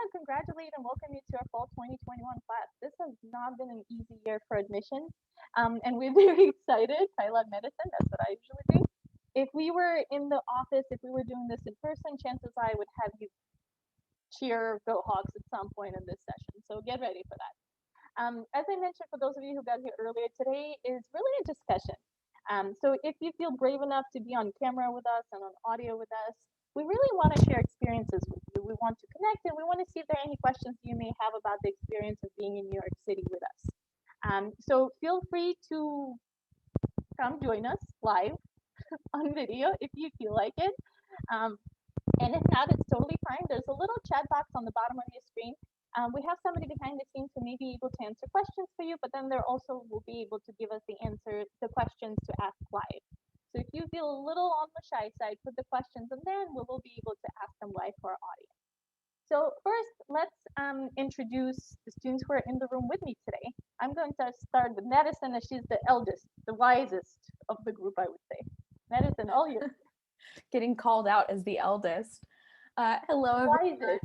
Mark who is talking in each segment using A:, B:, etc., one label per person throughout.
A: to congratulate and welcome you to our fall 2021 class. This has not been an easy year for admissions, and we're very excited. I love medicine, that's what I usually do. If we were in the office, if we were doing this in person, chances I would have you cheer Go Hawks at some point in this session, so get ready for that. As I mentioned, for those of you who got here earlier, today is really a discussion. So if you feel brave enough to be on camera with us and on audio with us, we really want to share experiences with you. We want to connect and we want to see if there are any questions you may have about the experience of being in New York City with us. So feel free to come join us live on video if you feel like it. And if not, it's totally fine. There's a little chat box on the bottom of your screen. We have somebody behind the scenes who may be able to answer questions for you, but then there also will be able to give us the questions to ask live. So if you feel a little on the shy side, put the questions in there and we will be able to ask them live for our audience. So first, let's introduce the students who are in the room with me today. I'm going to start with Madison, as she's the eldest, the wisest of the group, I would say. Madison, all yours.
B: Getting called out as the eldest. Hello, everyone.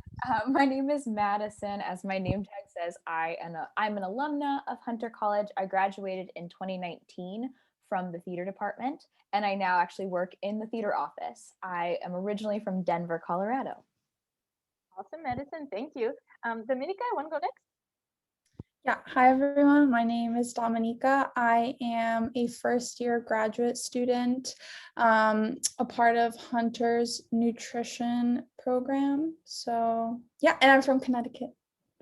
B: My name is Madison. As my name tag says, I'm an alumna of Hunter College. I graduated in 2019 from the theater department, and I now actually work in the theater office. I am originally from Denver, Colorado.
A: Awesome, Madison. Thank you. Dominica, want to go next?
C: Yeah, hi everyone. My name is Dominica. I am a first-year graduate student, a part of Hunter's nutrition program. So yeah, and I'm from Connecticut.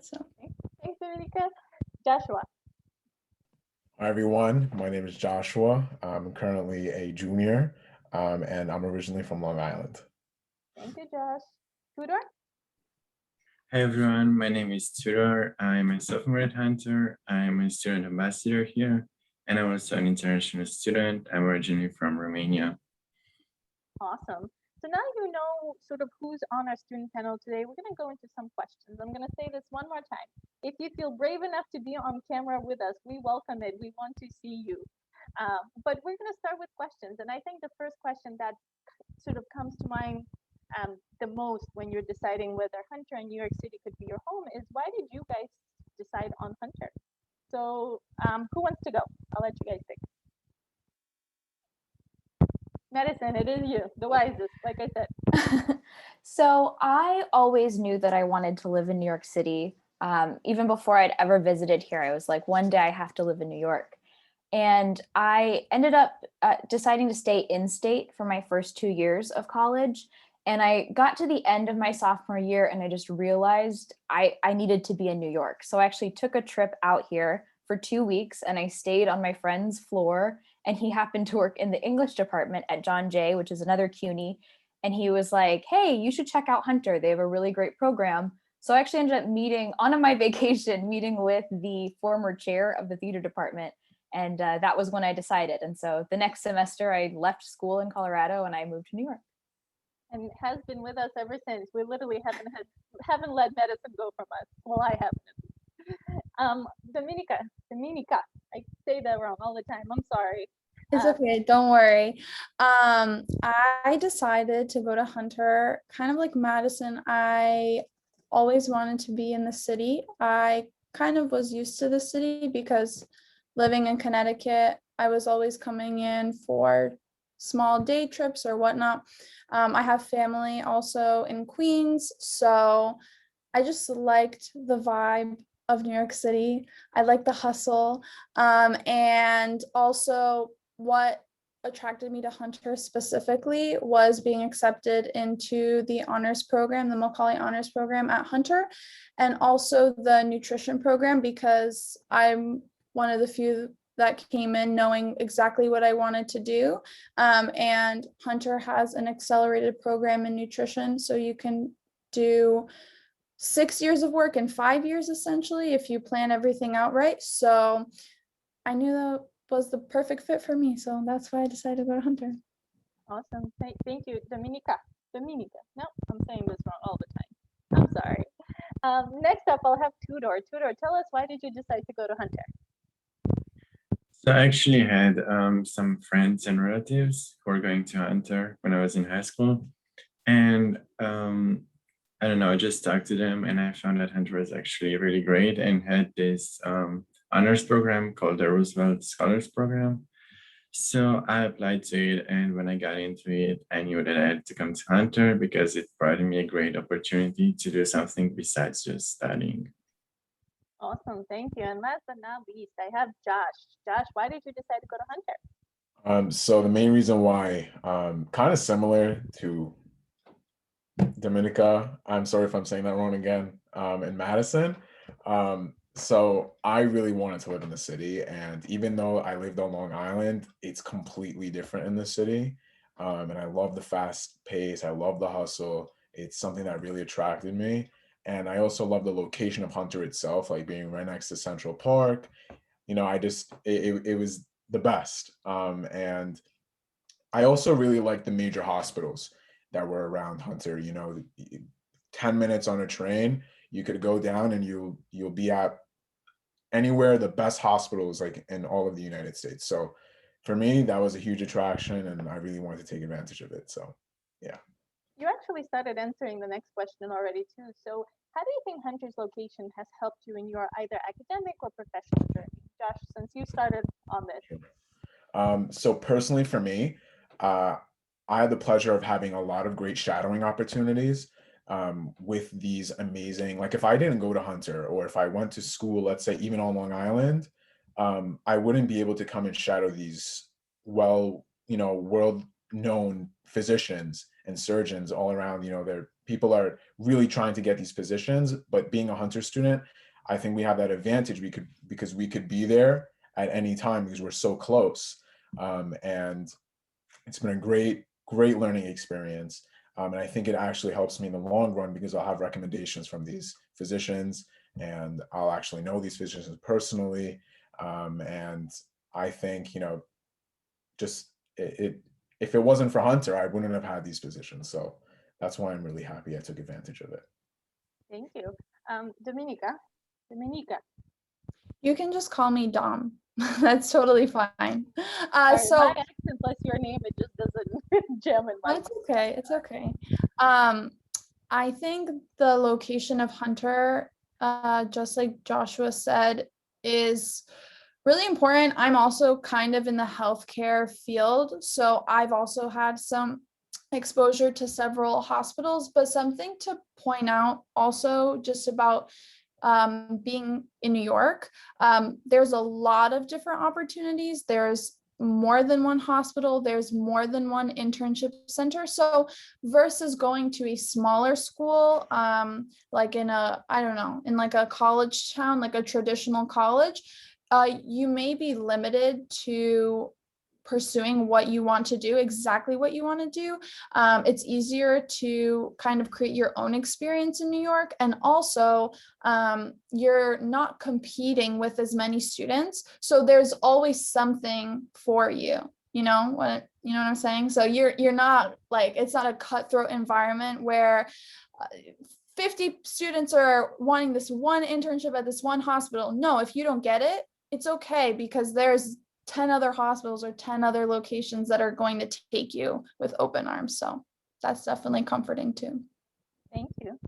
C: So
A: thanks, Dominica. Joshua.
D: Hi everyone. My name is Joshua. I'm currently a junior, and I'm originally from Long Island.
A: Thank you, Josh. Tudor.
E: Hi everyone, my name is Tudor. I'm a sophomore at Hunter. I'm a student ambassador here, and I'm also an international student. I'm originally from Romania.
A: Awesome. So now you know sort of who's on our student panel today. We're going to go into some questions. I'm going to say this one more time. If you feel brave enough to be on camera with us, we welcome it. We want to see you. But we're going to start with questions. And I think the first question that sort of comes to mind the most when you're deciding whether Hunter and New York City could be your home is, why did you guys decide on Hunter? So who wants to go? I'll let you guys pick. Madison, it is you, the wisest, like I said.
B: So I always knew that I wanted to live in New York City. Even before I'd ever visited here, I was like, one day I have to live in New York. And I ended up deciding to stay in state for my first 2 years of college. And I got to the end of my sophomore year and I just realized I needed to be in New York. So I actually took a trip out here for 2 weeks and I stayed on my friend's floor, and he happened to work in the English department at John Jay, which is another CUNY. And he was like, hey, you should check out Hunter. They have a really great program. So I actually ended up meeting on my vacation with the former chair of the theater department. And that was when I decided. And so the next semester I left school in Colorado and I moved to New York.
A: And has been with us ever since. We literally haven't let medicine go from us. Well, I haven't. Dominica, I say that wrong all the time. I'm sorry.
C: It's okay, don't worry. I decided to go to Hunter, kind of like Madison. I always wanted to be in the city. I kind of was used to the city because living in Connecticut, I was always coming in for small day trips or whatnot. I have family also in Queens, so I just liked the vibe of New York City. I like the hustle, and also what attracted me to Hunter specifically was being accepted into the honors program, the Macaulay honors program at Hunter, and also the nutrition program, because I'm one of the few that came in knowing exactly what I wanted to do. And Hunter has an accelerated program in nutrition, so you can do 6 years of work in 5 years, essentially, if you plan everything out right. So I knew that was the perfect fit for me. So that's why I decided to go to Hunter.
A: Awesome. Thank you, Dominica. No, I'm saying this wrong all the time. I'm sorry. Next up, I'll have Tudor. Tudor, tell us, why did you decide to go to Hunter?
E: So I actually had some friends and relatives who were going to Hunter when I was in high school. And I don't know, I just talked to them and I found that Hunter was actually really great and had this honors program called the Roosevelt Scholars Program. So I applied to it, and when I got into it, I knew that I had to come to Hunter because it provided me a great opportunity to do something besides just studying.
A: Awesome, thank you. And last but not least, I have Josh. Josh, why did you decide to go to Hunter?
D: So the main reason why, kind of similar to Dominica, I'm sorry if I'm saying that wrong again, in Madison. So I really wanted to live in the city, and even though I lived on Long Island, it's completely different in the city. And I love the fast pace, I love the hustle. It's something that really attracted me. And I also love the location of Hunter itself, like being right next to Central Park. I just it was the best. And I also really like the major hospitals that were around Hunter. 10 minutes on a train, you could go down and you'll be at anywhere the best hospitals like in all of the United States. So for me, that was a huge attraction, and I really wanted to take advantage of it. So yeah.
A: You actually started answering the next question already too. So how do you think Hunter's location has helped you in your either academic or professional journey? Josh, since you started on this.
D: So personally for me, uh, I had the pleasure of having a lot of great shadowing opportunities with these amazing, like if I didn't go to Hunter, or if I went to school, let's say even on Long Island, I wouldn't be able to come and shadow these world known physicians and surgeons all around. People are really trying to get these positions, but being a Hunter student, I think we have that advantage. Because we could be there at any time because we're so close. And it's been a great learning experience. And I think it actually helps me in the long run because I'll have recommendations from these physicians, and I'll actually know these physicians personally. And I think, just if it wasn't for Hunter, I wouldn't have had these positions. So that's why I'm really happy I took advantage of it.
A: Thank you. Dominica.
C: You can just call me Dom. That's totally fine.
A: Sorry,
C: So
A: my accent plus your name, it just doesn't gel in my.
C: it's okay. It's okay. I think the location of Hunter, just like Joshua said, is really important. I'm also kind of in the healthcare field, so I've also had some exposure to several hospitals, but something to point out also just about being in New York, there's a lot of different opportunities. There's more than one hospital, there's more than one internship center. So versus going to a smaller school, like in in like a college town, like a traditional college, you may be limited to pursuing what you want to do, exactly what you want to do. It's easier to kind of create your own experience in New York. And also, you're not competing with as many students. So there's always something for you. You know what I'm saying? So you're not like, it's not a cutthroat environment where 50 students are wanting this one internship at this one hospital. No, if you don't get it, it's okay, because there's 10 other hospitals or 10 other locations that are going to take you with open arms. So that's definitely comforting too.
A: Thank you.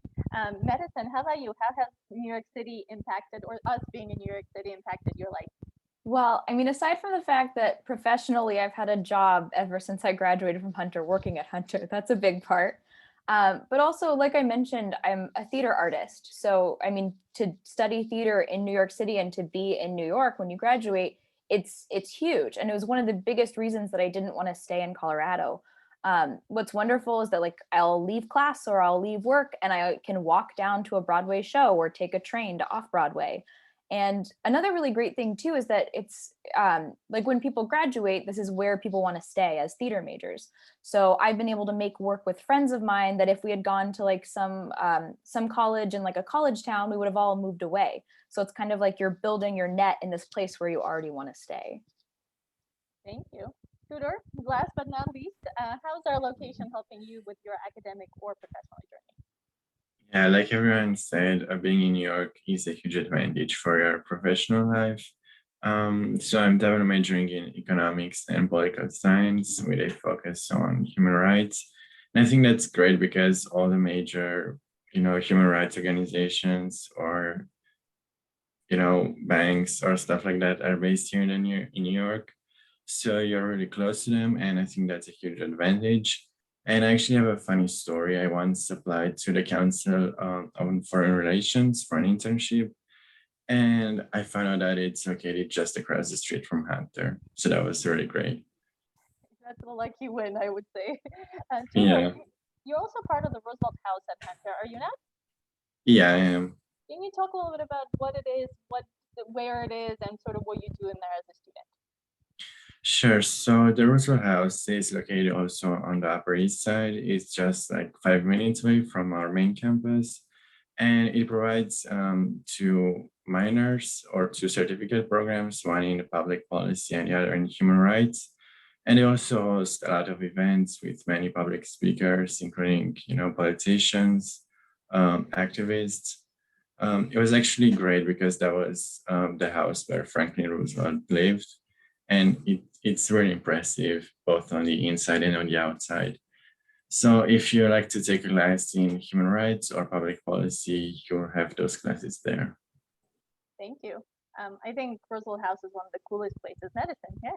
A: Medicine, how about you? How has New York City impacted, or us being in New York City impacted your life?
B: Well, I mean, aside from the fact that professionally I've had a job ever since I graduated from Hunter, working at Hunter, that's a big part. But also, like I mentioned, I'm a theater artist. So, I mean, to study theater in New York City and to be in New York when you graduate, it's huge. And it was one of the biggest reasons that I didn't want to stay in Colorado. What's wonderful is that like I'll leave class or I'll leave work and I can walk down to a Broadway show or take a train to off Broadway. And another really great thing too is that it's like when people graduate, this is where people want to stay as theater majors. So I've been able to make work with friends of mine that if we had gone to like some college in like a college town, we would have all moved away. So it's kind of like you're building your net in this place where you already want to stay.
A: Thank you. Tudor, last but not least, how's our location helping you with your academic or professional journey?
E: Yeah, like everyone said, being in New York is a huge advantage for your professional life. So I'm double majoring in economics and political science with a focus on human rights. And I think that's great because all the major human rights organizations or banks or stuff like that are based here in New York. So you're really close to them, and I think that's a huge advantage. And I actually have a funny story. I once applied to the Council on Foreign Relations for an internship, and I found out that it's located just across the street from Hunter. So that was really great.
A: That's a lucky win, I would say.
E: Yeah.
A: You're also part of the Roosevelt House at Hunter, are you not?
E: Yeah, I am.
A: Can you talk a little bit about what it is, where it is, and sort of what you do in there as a student?
E: Sure. So the Roosevelt House is located also on the Upper East Side. It's just like 5 minutes away from our main campus. And it provides two minors or two certificate programs, one in public policy and the other in human rights. And they also host a lot of events with many public speakers, including, politicians, activists. It was actually great because that was the house where Franklin Roosevelt lived. And it's really impressive, both on the inside and on the outside. So if you like to take a class in human rights or public policy, you'll have those classes there.
A: Thank you. I think Roosevelt House is one of the coolest places in Edison. Yeah.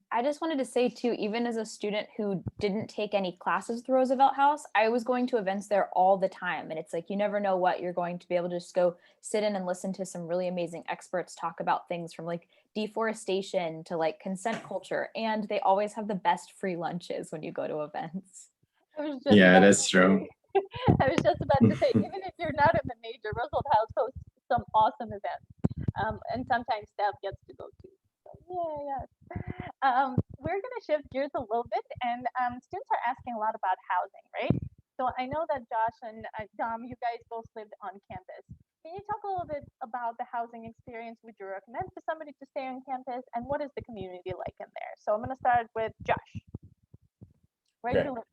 B: I just wanted to say too, even as a student who didn't take any classes at the Roosevelt House, I was going to events there all the time. And it's like, you never know what you're going to be able to just go sit in and listen to some really amazing experts talk about things from like deforestation to like consent culture. And they always have the best free lunches when you go to events.
E: Yeah, that's true.
A: I was just about to say, even if you're not in the major, Roosevelt House hosts some awesome events. And sometimes staff gets to go too. So, yeah. We're going to shift gears a little bit, and students are asking a lot about housing, right? So I know that Josh and Dom, you guys both lived on campus. Can you talk a little bit about the housing experience? Would you recommend for somebody to stay on campus, and what is the community like in there? So I'm going to start with Josh. Where do you live?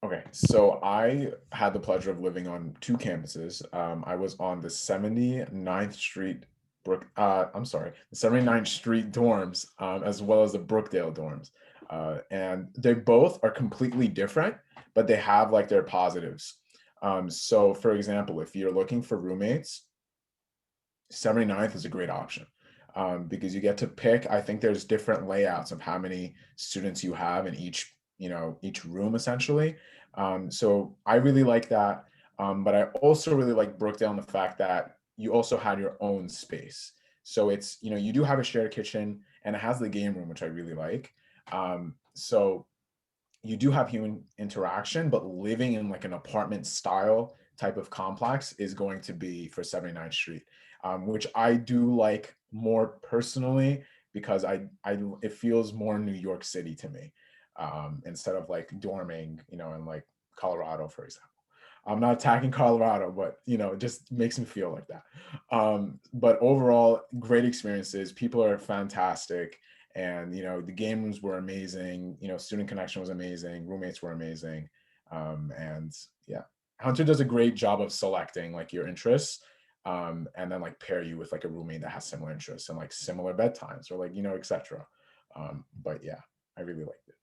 D: Okay, so I had the pleasure of living on two campuses. I was on the 79th Street the 79th Street dorms, as well as the Brookdale dorms. And they both are completely different, but they have like their positives. So for example, if you're looking for roommates, 79th is a great option. Because you get to pick, I think there's different layouts of how many students you have in each room essentially. So I really like that. But I also really like Brookdale in the fact that you also had your own space. So it's, you do have a shared kitchen and it has the game room, which I really like. So you do have human interaction, but living in like an apartment style type of complex is going to be for 79th Street, which I do like more personally because it feels more New York City to me, instead of like dorming, in like Colorado, for example. I'm not attacking Colorado, but it just makes me feel like that. But overall, great experiences. People are fantastic. And the game rooms were amazing. Student connection was amazing. Roommates were amazing. And yeah, Hunter does a great job of selecting like your interests, and then like pair you with like a roommate that has similar interests and like similar bedtimes or like etc. But yeah, I really liked it.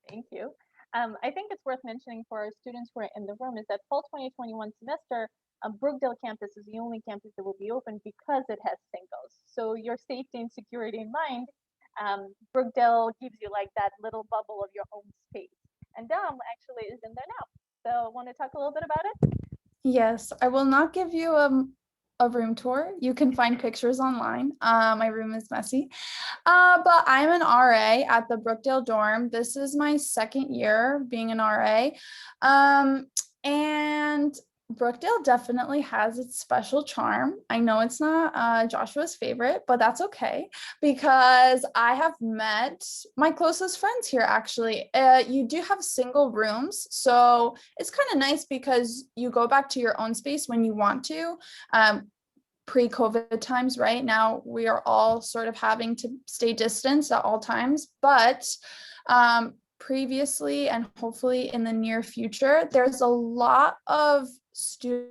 A: Thank you. I think it's worth mentioning for our students who are in the room is that fall 2021 semester, Brookdale campus is the only campus that will be open because it has singles. So your safety and security in mind, Brookdale gives you like that little bubble of your own space. And Dom actually is in there now. So want to talk a little bit about it?
C: Yes, I will not give you a room tour. You can find pictures online. My room is messy. But I'm an RA at the Brookdale dorm. This is my second year being an RA. And Brookdale definitely has its special charm. I know it's not Joshua's favorite, but that's okay because I have met my closest friends here actually. You do have single rooms, so it's kind of nice because you go back to your own space when you want to. Pre-COVID times, right now we are all sort of having to stay distanced at all times, but previously and hopefully in the near future, there's a lot of students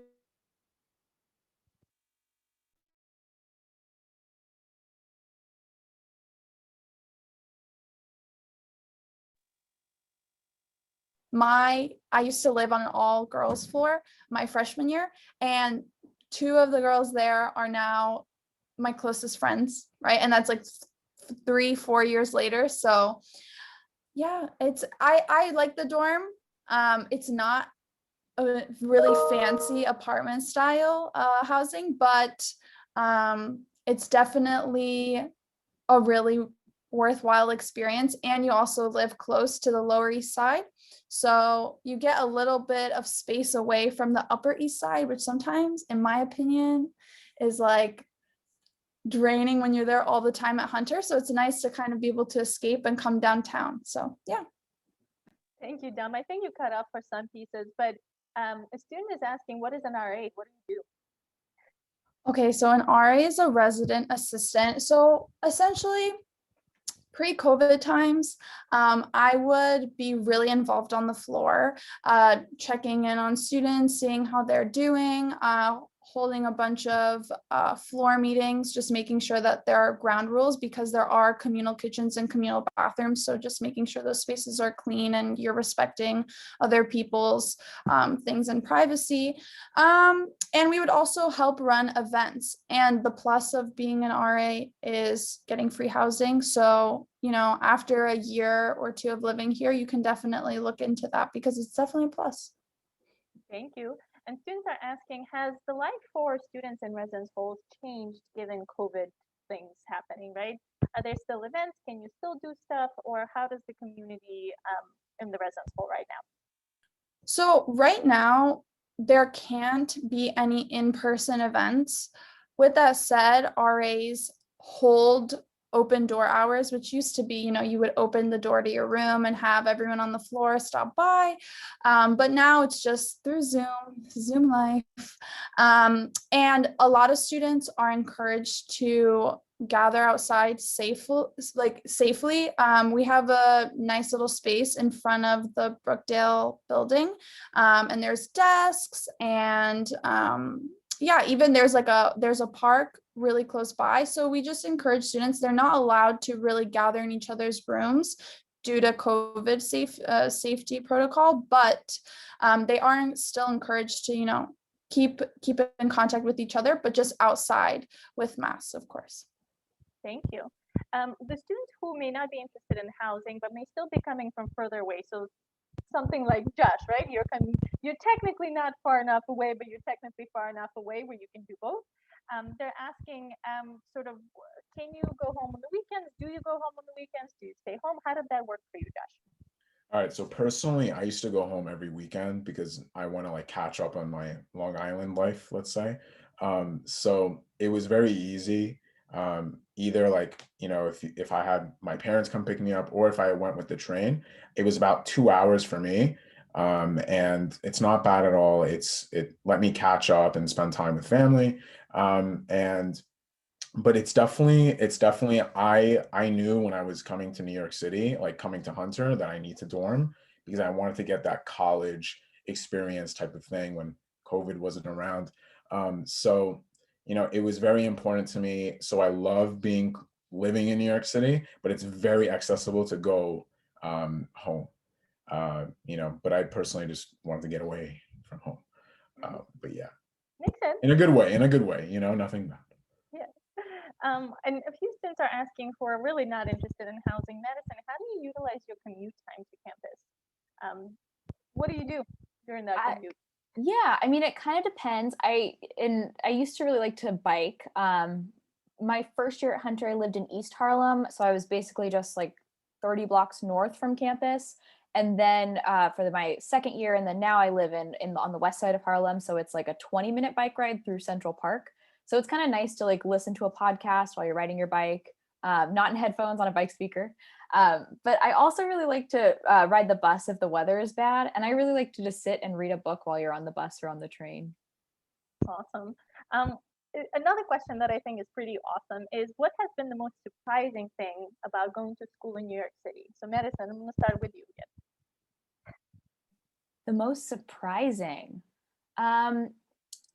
C: I used to live on an all girls floor my freshman year, and two of the girls there are now my closest friends, right? And that's like 3-4 years later. So yeah, I like the dorm. It's not a really fancy apartment style housing, but it's definitely a really worthwhile experience. And you also live close to the Lower East Side. So you get a little bit of space away from the Upper East Side, which sometimes, in my opinion, is like draining when you're there all the time at Hunter. So it's nice to kind of be able to escape and come downtown. So yeah.
A: Thank you, Dom. I think you cut off for some pieces, but a student is asking, what is an RA? What do you do?
C: Okay, so an RA is a resident assistant. So essentially, pre-COVID times, I would be really involved on the floor, checking in on students, seeing how they're doing, holding a bunch of floor meetings, just making sure that there are ground rules because there are communal kitchens and communal bathrooms. So just making sure those spaces are clean and you're respecting other people's things and privacy. And we would also help run events. And the plus of being an RA is getting free housing. So, after a year or two of living here, you can definitely look into that because it's definitely a plus.
A: Thank you. And students are asking, has the life for students in residence halls changed given COVID things happening, right? Are there still events? Can you still do stuff? Or how does the community in the residence hall right now?
C: So right now, there can't be any in-person events. With that said, RAs hold open door hours, which used to be, you would open the door to your room and have everyone on the floor stop by. But now it's just through Zoom life. And a lot of students are encouraged to gather outside safely. We have a nice little space in front of the Brookdale building, and there's desks and even there's a park really close by. So we just encourage students, they're not allowed to really gather in each other's rooms due to COVID safety protocol, but they are still encouraged to, keep in contact with each other, but just outside with masks, of course.
A: Thank you. The students who may not be interested in housing, but may still be coming from further away. So something like Josh, right? You're technically not far enough away, but you're technically far enough away where you can do both. They're asking can you go home on the weekends? Do you go home on the weekends? Do you stay home? How did that work for you, Josh?
D: All right, so personally, I used to go home every weekend because I want to catch up on my Long Island life, let's say. So it was very easy. Either if I had my parents come pick me up or if I went with the train, it was about 2 hours for me. And it's not bad at all. It let me catch up and spend time with family. But it's definitely I knew when I was coming to New York City, coming to Hunter, that I need to dorm because I wanted to get that college experience type of thing when COVID wasn't around. So it was very important to me. So I love living in New York City, but it's very accessible to go home. But I personally just wanted to get away from home. But yeah,
A: Makes sense.
D: in a good way, nothing bad.
A: Yeah. And a few students are asking who are really not interested in housing medicine, how do you utilize your commute time to campus? What do you do during that commute?
B: Yeah, I mean, it kind of depends. I used to really like to bike. My first year at Hunter, I lived in East Harlem, so I was basically just 30 blocks north from campus. And then for my second year, and then now I live on the west side of Harlem, so it's a 20-minute bike ride through Central Park. So it's kind of nice to listen to a podcast while you're riding your bike, not in headphones, on a bike speaker. But I also really like to ride the bus if the weather is bad. And I really like to just sit and read a book while you're on the bus or on the train.
A: Awesome. Another question that I think is pretty awesome is, what has been the most surprising thing about going to school in New York City? So Madison, I'm going to start with you again.
B: The most surprising.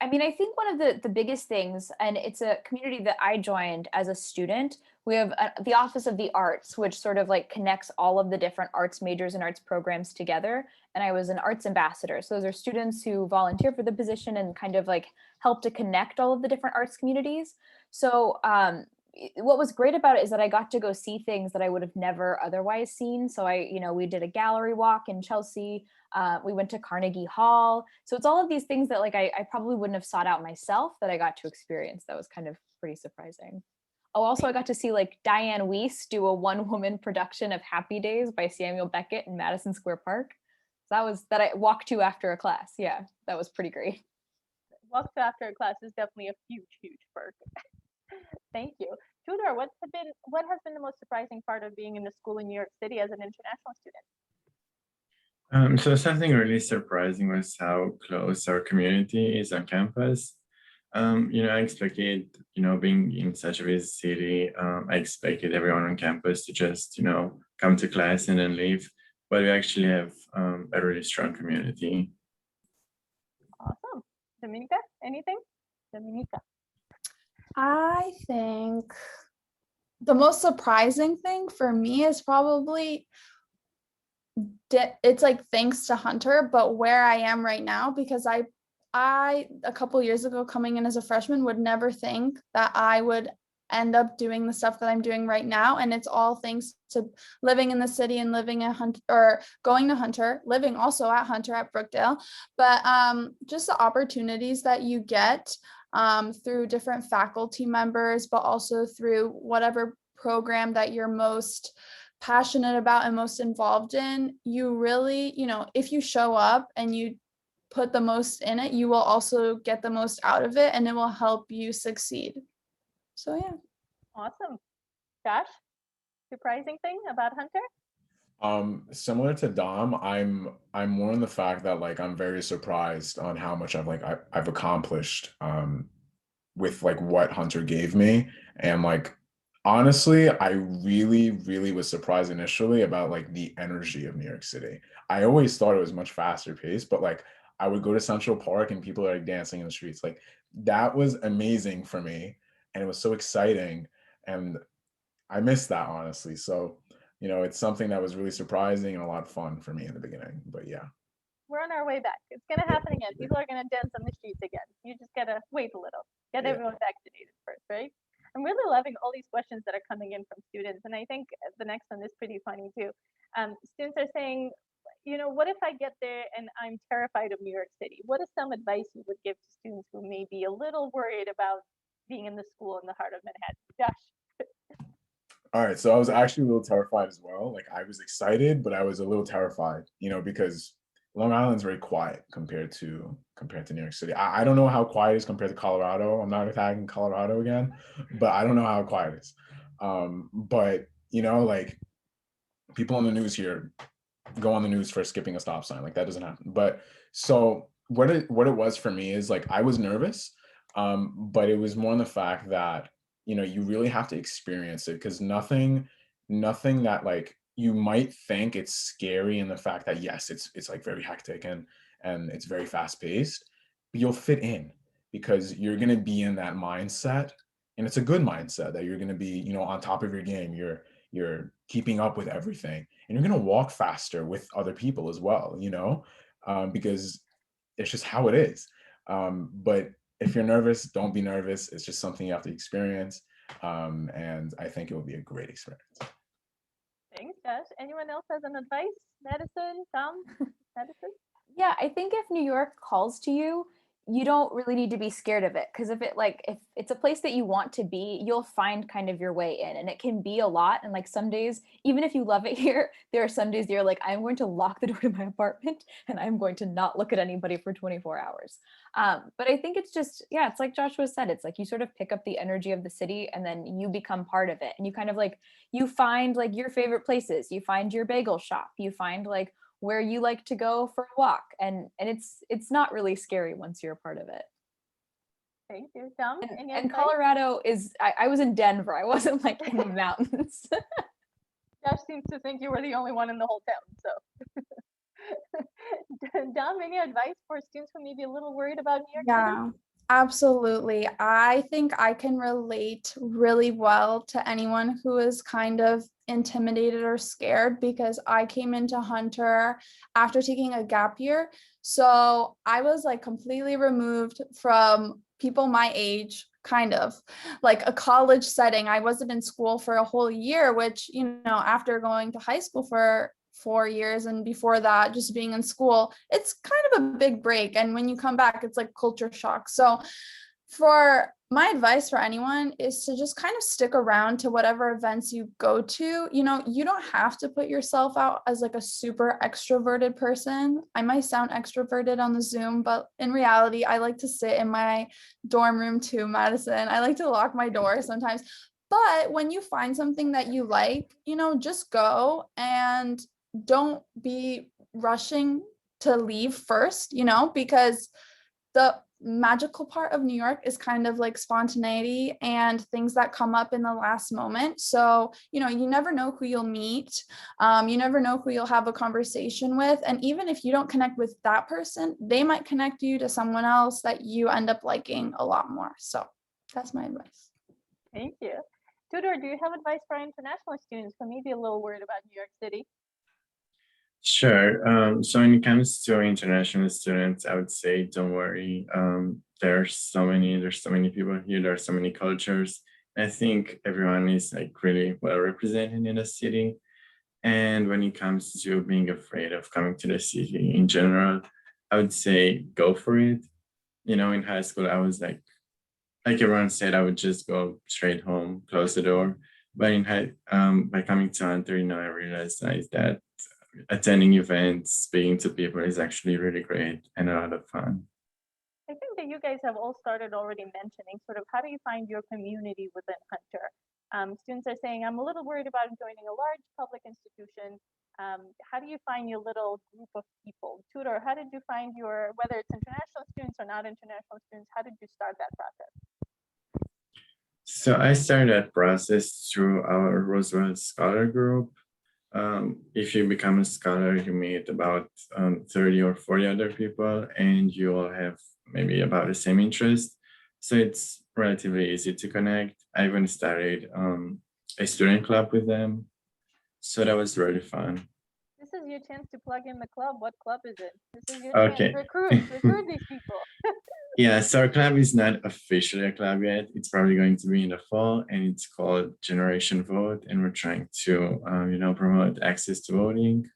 B: I mean, I think one of the biggest things, and it's a community that I joined as a student. We have the Office of the Arts, which sort of like connects all of the different arts majors and arts programs together. And I was an arts ambassador. So those are students who volunteer for the position and kind of like help to connect all of the different arts communities. So what was great about it is that I got to go see things that I would have never otherwise seen. So we did a gallery walk in Chelsea. We went to Carnegie Hall. So it's all of these things that like I probably wouldn't have sought out myself that I got to experience. That was kind of pretty surprising. Oh, also I got to see like Diane Weiss do a one-woman production of Happy Days by Samuel Beckett in Madison Square Park. So that I walked to after a class. Yeah, that was pretty great.
A: Walk to after a class is definitely a huge perk. Thank you. Tudor, what has been the most surprising part of being in the school in New York City as an international student?
E: So something really surprising was how close our community is on campus. I expected, being in such a busy city, I expected everyone on campus to just, come to class and then leave. But we actually have a really strong community.
A: Awesome. Dominica, anything? Dominica.
C: I think the most surprising thing for me is probably it's like thanks to Hunter, but where I am right now, because I a couple years ago coming in as a freshman would never think that I would end up doing the stuff that I'm doing right now, and it's all thanks to living in the city and living at Hunter, or going to Hunter, living also at Hunter at Brookdale, but just the opportunities that you get through different faculty members, but also through whatever program that you're most passionate about and most involved in. You really, if you show up and you put the most in it, you will also get the most out of it, and it will help you succeed. So yeah.
A: Awesome. Josh, surprising thing about Hunter?
D: Similar to Dom, I'm more in the fact that like I'm very surprised on how much I've accomplished with like what Hunter gave me. And like honestly, I really was surprised initially about like the energy of New York City. I always thought it was much faster paced, but like I would go to Central Park and people are like dancing in the streets. Like that was amazing for me. And it was so exciting. And I missed that honestly. So, it's something that was really surprising and a lot of fun for me in the beginning. But yeah.
A: We're on our way back. It's gonna happen again. People are gonna dance on the streets again. You just gotta wait a little. Get everyone vaccinated first, right? I'm really loving all these questions that are coming in from students, and I think the next one is pretty funny too. Students are saying, what if I get there and I'm terrified of New York City? What is some advice you would give to students who may be a little worried about being in the school in the heart of Manhattan? Josh.
D: All right, so I was actually a little terrified as well. Like I was excited, but I was a little terrified, because Long Island's very quiet compared to New York City. I don't know how quiet it is compared to Colorado. I'm not attacking Colorado again, but I don't know how quiet it is. But like people on the news here go on the news for skipping a stop sign. Like that doesn't happen. But so what it was for me is like I was nervous, but it was more in the fact that you really have to experience it, because nothing that like you might think it's scary in the fact that yes, it's like very hectic and it's very fast paced, but you'll fit in because you're going to be in that mindset, and it's a good mindset that you're going to be on top of your game. You're keeping up with everything, and you're going to walk faster with other people as well, because it's just how it is. But if you're nervous, don't be nervous. It's just something you have to experience. And I think it will be a great experience.
A: Thanks, Josh. Anyone else has an advice? Madison, Tom, Madison?
B: Yeah, I think if New York calls to you, you don't really need to be scared of it, because if it's a place that you want to be, you'll find kind of your way in, and it can be a lot. And like some days, even if you love it here, there are some days you're like, I'm going to lock the door to my apartment and I'm going to not look at anybody for 24 hours. But I think it's just, yeah, it's like Joshua said, it's like you sort of pick up the energy of the city and then you become part of it, and you kind of like, you find like your favorite places, you find your bagel shop, you find like where you like to go for a walk, and it's not really scary once you're a part of it.
A: Thank you, Tom.
B: And Colorado is, I was in Denver, I wasn't like in the mountains.
A: Josh seems to think you were the only one in the whole town, so. Dom, any advice for students who may be a little worried about New York City?
C: Absolutely. I think I can relate really well to anyone who is kind of intimidated or scared because I came into Hunter after taking a gap year. So I was like completely removed from people my age, kind of like a college setting. I wasn't in school for a whole year, which, after going to high school for 4 years and before that just being in school, it's kind of a big break, and when you come back it's like culture shock. So for my advice for anyone is to just kind of stick around to whatever events you go to. You don't have to put yourself out as like a super extroverted person. I might sound extroverted on the Zoom, but in reality I like to sit in my dorm room too, Madison. I like to lock my door sometimes. But when you find something that you like, just go, and don't be rushing to leave first, because the magical part of New York is kind of like spontaneity and things that come up in the last moment. So, you never know who you'll meet. You never know who you'll have a conversation with. And even if you don't connect with that person, they might connect you to someone else that you end up liking a lot more. So that's my advice.
A: Thank you. Tudor, do you have advice for international students who may be a little worried about New York City?
E: Sure. So when it comes to international students, I would say don't worry. There's so many people here. There are so many cultures. I think everyone is like really well represented in the city. And when it comes to being afraid of coming to the city in general, I would say go for it. In high school, I was like everyone said, I would just go straight home, close the door. But by coming to Hunter, I realized that attending events, speaking to people is actually really great and a lot of fun.
A: I think that you guys have all started already mentioning sort of how do you find your community within Hunter? Students are saying, I'm a little worried about joining a large public institution. How do you find your little group of people? Tudor, how did you find whether it's international students or not international students, how did you start that process?
E: So I started that process through our Roosevelt Scholar Group. If you become a scholar, you meet about 30 or 40 other people, and you all have maybe about the same interest. So it's relatively easy to connect. I even started a student club with them. So that was really fun.
A: This is your chance to plug in the club. What club is it? This is your
E: Okay.
A: chance. Recruit these people.
E: Yeah, so our club is not officially a club yet. It's probably going to be in the fall, and it's called Generation Vote, and we're trying to, promote access to voting.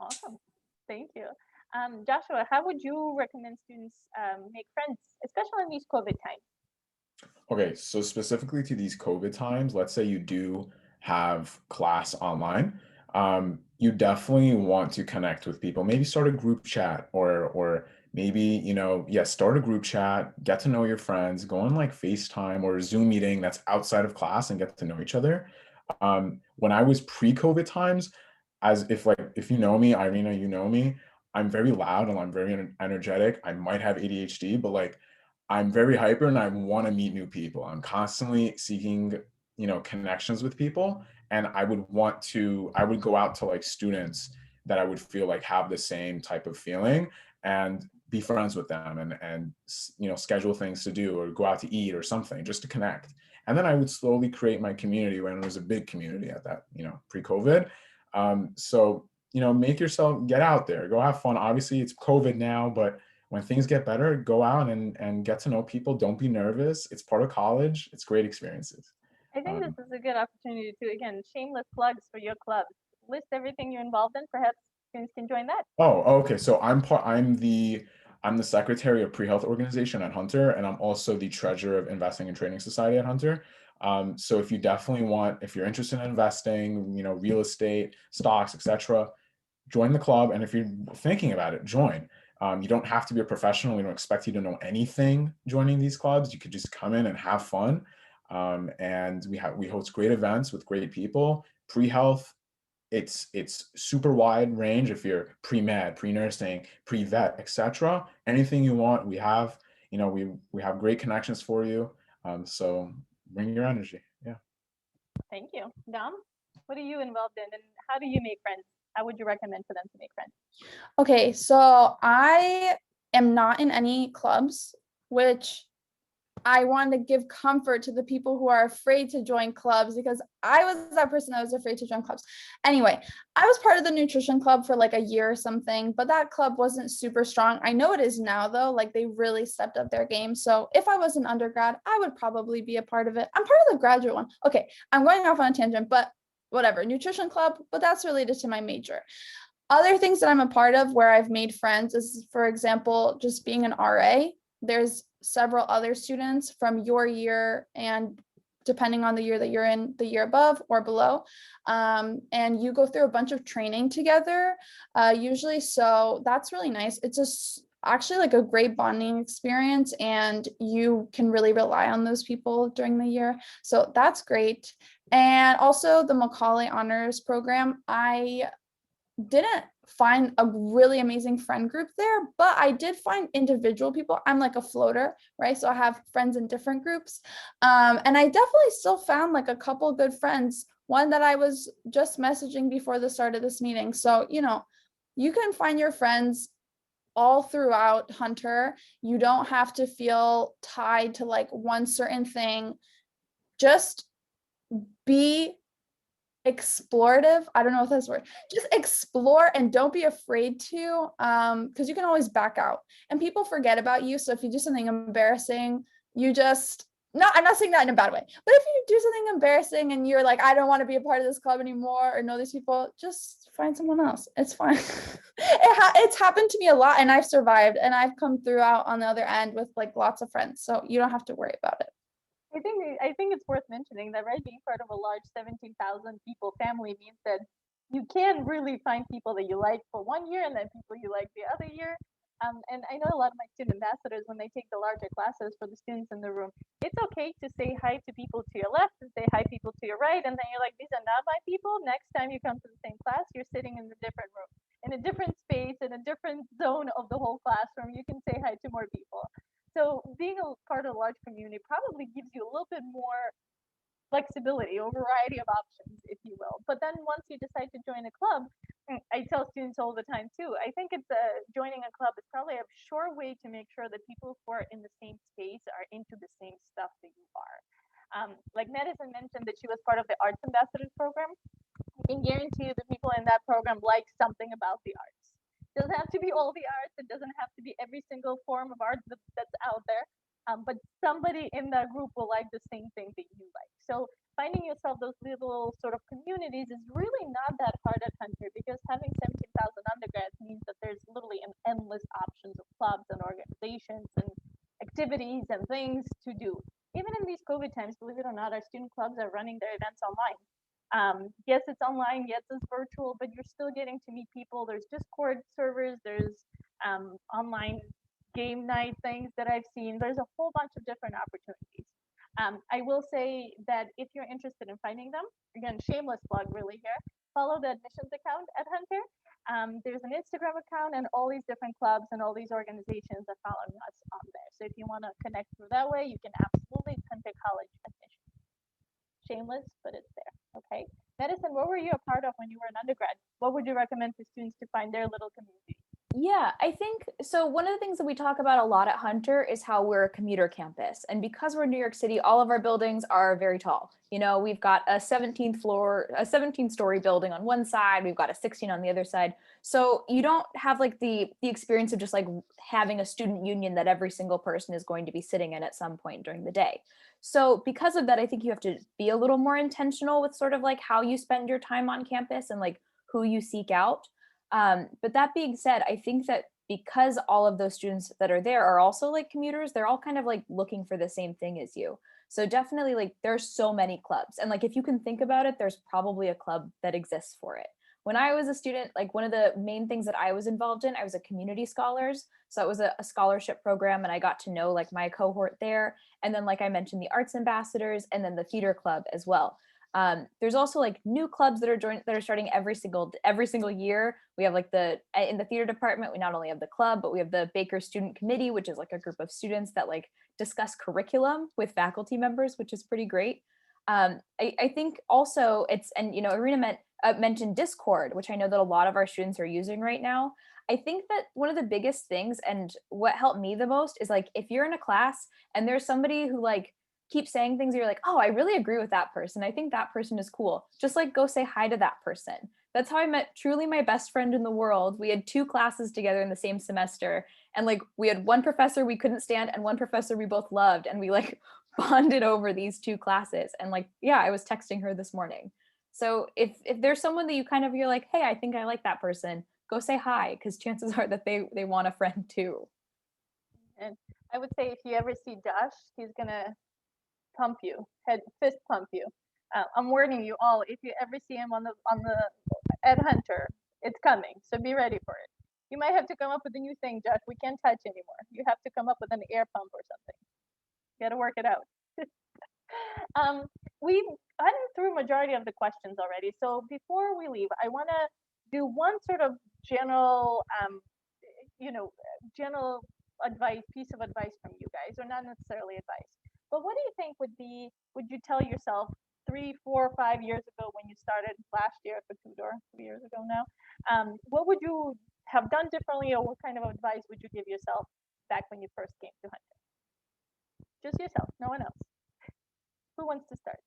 A: Awesome, thank you. Joshua, how would you recommend students make friends, especially in these COVID times?
D: Okay, so specifically to these COVID times, let's say you do have class online, you definitely want to connect with people. Maybe start a group chat, or maybe, start a group chat, get to know your friends, go on like FaceTime or Zoom meeting that's outside of class and get to know each other. When I was pre-COVID times, if you know me, Irina, you know me, I'm very loud and I'm very energetic. I might have ADHD, but like I'm very hyper and I want to meet new people. I'm constantly seeking, connections with people. And I would go out to like students that I would feel like have the same type of feeling and be friends with them, and schedule things to do or go out to eat or something just to connect. And then I would slowly create my community when it was a big community at that, pre-COVID. So, make yourself get out there, go have fun. Obviously it's COVID now, but when things get better, go out and get to know people. Don't be nervous. It's part of college. It's great experiences.
A: I think this is a good opportunity to, again, shameless plugs for your clubs. List everything you're involved in. Perhaps students can join that.
D: Oh, okay. So I'm the secretary of pre-health organization at Hunter, and I'm also the treasurer of Investing and Trading Society at Hunter. So if you're interested in investing, real estate, stocks, etc., join the club. And if you're thinking about it, join. You don't have to be a professional. We don't expect you to know anything joining these clubs. You could just come in and have fun. And we host great events with great people. Pre-health, it's super wide range. If you're pre-med, pre-nursing, pre-vet, etc., anything you want, we have. We have great connections for you. So bring your energy. Yeah.
A: Thank you. Dom, what are you involved in, and how do you make friends? How would you recommend for them to make friends?
C: Okay, so I am not in any clubs, which I want to give comfort to the people who are afraid to join clubs, because I was that person that was afraid to join clubs. Anyway, I was part of the nutrition club for like a year or something, but that club wasn't super strong. I know it is now though, like they really stepped up their game. So if I was an undergrad, I would probably be a part of it. I'm part of the graduate one. Okay, I'm going off on a tangent, but whatever, nutrition club, but that's related to my major. Other things that I'm a part of where I've made friends is, for example, just being an RA. There's several other students from your year, and depending on the year that you're in, the year above or below, and you go through a bunch of training together, usually. So that's really nice. It's just actually like a great bonding experience, and you can really rely on those people during the year. So that's great. And also the Macaulay Honors Program, I didn't find a really amazing friend group there, but I did find individual people. I'm like a floater, right? So I have friends in different groups. And I definitely still found like a couple good friends, one that I was just messaging before the start of this meeting. So, you know, you can find your friends all throughout Hunter. You don't have to feel tied to like one certain thing. Just be explorative. I don't know if that's a word. Just explore and don't be afraid to, because you can always back out and people forget about you. So if you do something embarrassing, you just, no, I'm not saying that in a bad way, but if you do something embarrassing and you're like, I don't want to be a part of this club anymore or know these people, just find someone else. It's fine. It's happened to me a lot, and I've survived, and I've come through out on the other end with like lots of friends. So you don't have to worry about it.
A: I think it's worth mentioning that, right, being part of a large 17,000 people family means that you can really find people that you like for one year and then people you like the other year. And I know a lot of my student ambassadors, when they take the larger classes for the students in the room, it's okay to say hi to people to your left and say hi people to your right, and then you're like, these are not my people. Next time you come to the same class, you're sitting in a different room, in a different space, in a different zone of the whole classroom. You can say hi to more people. So being a part of a large community probably gives you a little bit more flexibility or variety of options, if you will. But then once you decide to join a club, I tell students all the time too, I think it's joining a club is probably a sure way to make sure that people who are in the same space are into the same stuff that you are. Like Madison mentioned that she was part of the Arts Ambassadors program. I can guarantee you the people in that program like something about the arts. It doesn't have to be all the arts. It doesn't have to be every single form of art that's out there. But somebody in that group will like the same thing that you like. So finding yourself those little sort of communities is really not that hard at Hunter, because having 17,000 undergrads means that there's literally an endless options of clubs and organizations and activities and things to do. Even in these COVID times, believe it or not, our student clubs are running their events online. Yes, it's online, yes, it's virtual, but you're still getting to meet people. There's Discord servers, there's online game night things that I've seen. There's a whole bunch of different opportunities. I will say that if you're interested in finding them, again, shameless plug really here, follow the admissions account at Hunter. There's an Instagram account and all these different clubs and all these organizations are following us on there. So if you want to connect through that way, you can absolutely Hunter College admissions. Shameless, but it's there. Okay. Madison, what were you a part of when you were an undergrad? What would you recommend to students to find their little community?
B: Yeah, I think so. One of the things that we talk about a lot at Hunter is how we're a commuter campus. And because we're in New York City, all of our buildings are very tall. You know, we've got a 17-story building on one side, we've got a 16 on the other side. So you don't have like the experience of just like having a student union that every single person is going to be sitting in at some point during the day. So because of that, I think you have to be a little more intentional with sort of like how you spend your time on campus and like who you seek out. But that being said, I think that because all of those students that are there are also like commuters, they're all kind of like looking for the same thing as you. So definitely like there's so many clubs. And like if you can think about it, there's probably a club that exists for it. When I was a student, like one of the main things that I was involved in, I was a community scholars. So it was a scholarship program, and I got to know like my cohort there. And then like I mentioned, the arts ambassadors and then the theater club as well. There's also like new clubs that are starting every single year. We have like in the theater department, we not only have the club, but we have the Baker Student Committee, which is like a group of students that like discuss curriculum with faculty members, which is pretty great. I think also and you know, Irina mentioned Discord, which I know that a lot of our students are using right now. I think that one of the biggest things and what helped me the most is like if you're in a class and there's somebody who like keeps saying things, you're like, oh, I really agree with that person. I think that person is cool. Just like go say hi to that person. That's how I met truly my best friend in the world. We had 2 classes together in the same semester. And like we had one professor we couldn't stand and one professor we both loved. And we like bonded over these 2 classes. And like, yeah, I was texting her this morning. So if there's someone that you kind of you're like, hey, I think I like that person, go say hi because chances are that they want a friend too.
A: And I would say if you ever see Josh, he's gonna pump you, head fist pump you. I'm warning you all. If you ever see him on the at Hunter, it's coming. So be ready for it. You might have to come up with a new thing, Josh. We can't touch anymore. You have to come up with an air pump or something. You got to work it out. We've gotten through majority of the questions already. So before we leave, I want to do one sort of general, general advice, piece of advice from you guys, or not necessarily advice. But what do you think would you tell yourself 3, 4, 5 years ago when you started last year for Tudor, 3 years ago now? What would you have done differently, or what kind of advice would you give yourself back when you first came to Hunter? Just yourself, no one else. Who wants to start?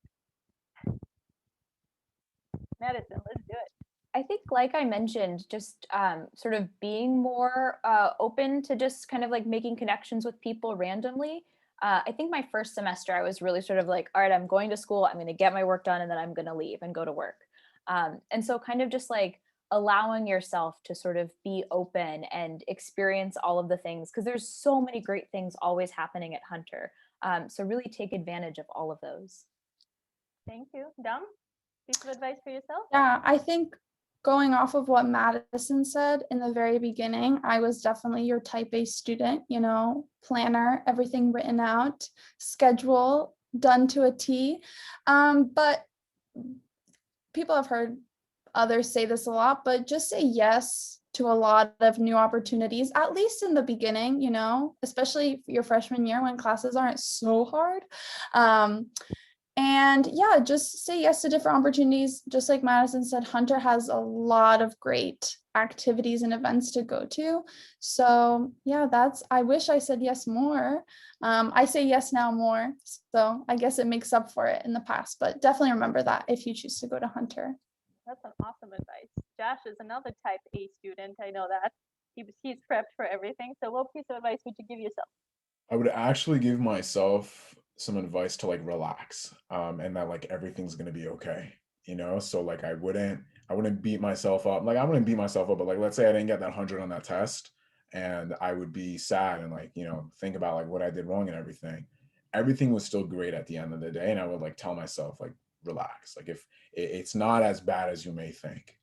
A: Madison, let's do it.
B: I think, like I mentioned, just sort of being more open to just kind of like making connections with people randomly. I think my first semester, I was really sort of like, all right, I'm going to school, I'm going to get my work done, and then I'm going to leave and go to work. And so, kind of just like allowing yourself to sort of be open and experience all of the things, because there's so many great things always happening at Hunter. So, really take advantage of all of those.
A: Thank you. Dom, piece of advice for yourself?
C: Yeah, I think going off of what Madison said in the very beginning, I was definitely your type A student, planner, everything written out, schedule done to a T. But people have heard others say this a lot, but just say yes to a lot of new opportunities, at least in the beginning, especially your freshman year when classes aren't so hard. And yeah, just say yes to different opportunities. Just like Madison said, Hunter has a lot of great activities and events to go to. So yeah, I wish I said yes more. I say yes now more. So I guess it makes up for it in the past, but definitely remember that if you choose to go to Hunter.
A: That's an awesome advice. Josh is another type A student. I know that. He's prepped for everything. So what piece of advice would you give yourself?
D: I would actually give myself some advice to like relax, and that like everything's gonna be okay, So like I wouldn't beat myself up. Like I wouldn't beat myself up, but like let's say I didn't get that 100 on that test, and I would be sad and like think about like what I did wrong and everything. Everything was still great at the end of the day, and I would like tell myself like relax. Like if it's not as bad as you may think.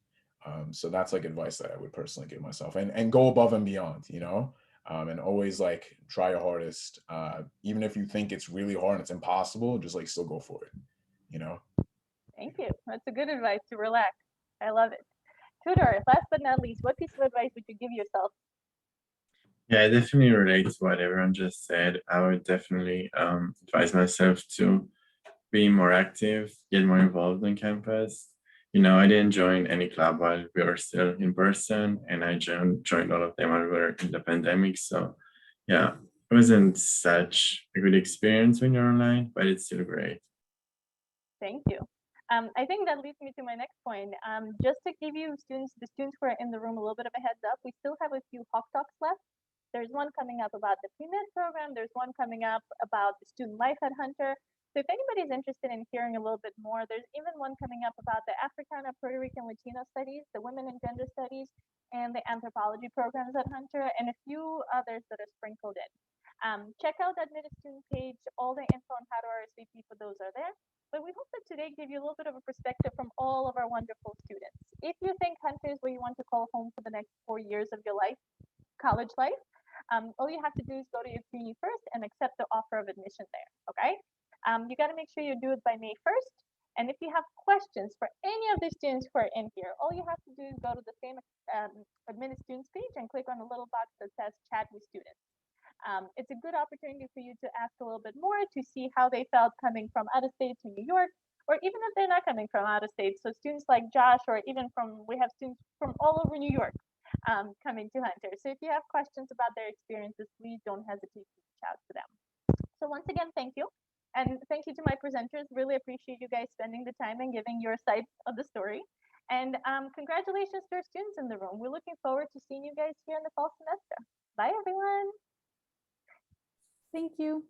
D: So that's like advice that I would personally give myself, and go above and beyond. And always like try your hardest. Even if you think it's really hard and it's impossible, just like still go for it.
A: Thank you. That's a good advice to relax. I love it. Tudor, last but not least, what piece of advice would you give yourself?
E: Yeah, I definitely relate to what everyone just said. I would definitely advise myself to be more active, get more involved on campus. I didn't join any club while we were still in person, and I joined all of them while we were in the pandemic. So, yeah, it wasn't such a good experience when you're online, but it's still great.
A: Thank you. I think that leads me to my next point. Just to give you the students who are in the room, a little bit of a heads up, we still have a few Hawk Talks left. There's one coming up about the pre-med program. There's one coming up about the student life at Hunter. So if anybody's interested in hearing a little bit more, there's even one coming up about the Africana, Puerto Rican, Latino studies, the women and gender studies, and the anthropology programs at Hunter, and a few others that are sprinkled in. Check out the admitted student page. All the info on how to RSVP for those are there. But we hope that today gave you a little bit of a perspective from all of our wonderful students. If you think Hunter is where you want to call home for the next 4 years of your life, college life, all you have to do is go to your CUNY first and accept the offer of admission there, okay? You got to make sure you do it by May 1st. And if you have questions for any of the students who are in here, all you have to do is go to the same admitted students page and click on the little box that says chat with students. It's a good opportunity for you to ask a little bit more to see how they felt coming from out of state to New York, or even if they're not coming from out of state. So students like Josh, or even we have students from all over New York. coming to Hunter. So if you have questions about their experiences, please don't hesitate to reach out to them. So once again, thank you. And thank you to my presenters. Really appreciate you guys spending the time and giving your side of the story. And congratulations to our students in the room. We're looking forward to seeing you guys here in the fall semester. Bye, everyone.
C: Thank you.